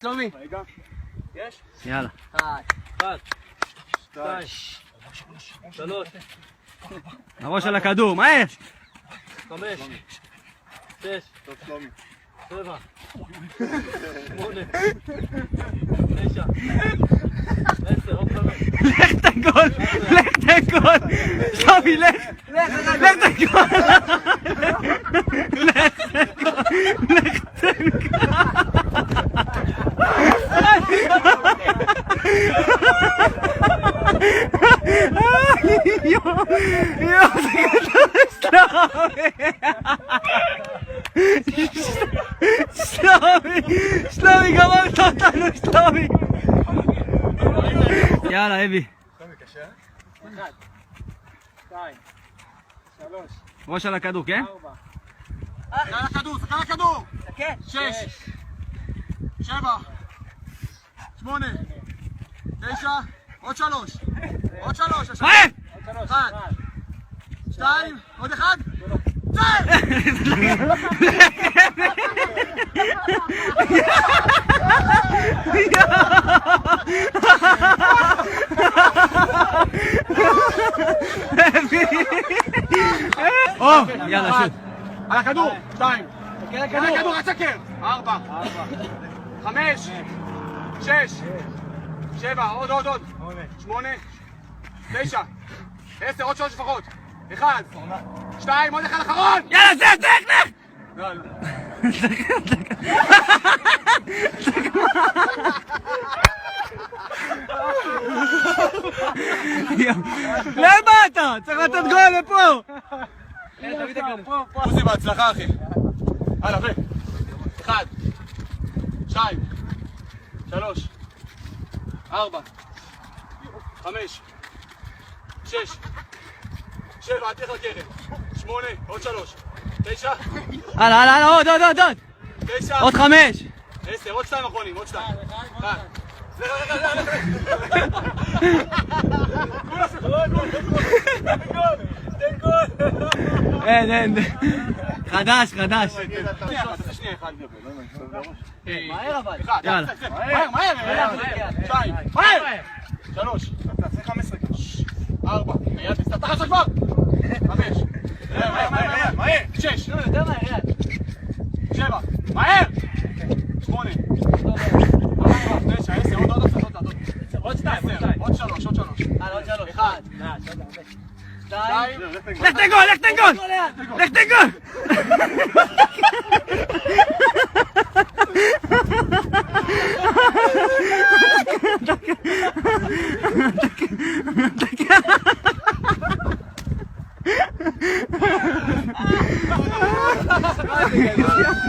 שלומי. רגע. יש? יאללה. 1, 2, 3, הראש על הכדור, מהר! 5, 6, טוב שלומי. 7, 8, 9, 10, עוד 5. לך תגול! לך תגול! שלומי, לך! לך תגול! לך תגול! לך תגול! שלומי, גמרת אותנו, שלומי! יאללה, אבי. שלומי קשה? 1, 2, 3, ראש על הכדור, כן? 4, שחקן הכדור, שחקן הכדור! 6, 7, 8, 9, עוד 3, עוד 3, מהר! 3, 1, 2, עוד 1, צא! יאללה, שוט. על הכדור, 2, על על הכדור, הצקר, 4, 5, 6, 7, עוד, 8, 9, 10, עוד 3 לפחות, 1, 2, עוד 1 אחרון! יאללה, זה, לך! לא, לא. לאן באת? צריך לתת גול לפה! עוזי, בהצלחה אחי. הלאה, 1, 2, 3, 4, 5, 6, 7, אל תלך לקרן, 8, עוד 3, 9, הלאה, עוד! 9, עוד 5! 10, עוד 2 אחרונים, עוד 2. 1. אין. חדש. שנייה, 1. מהר אבל. יאללה. מהר. 2. מהר. 3. 4. יד, תסתתח עכשיו כבר. 5. מהר. 6. יותר מהר, יד. 7. מהר. 8. 9, 10, עוד 2. עוד 3. עוד 3. 1. 2. לך תגול! לך תגול! מה זה גדול?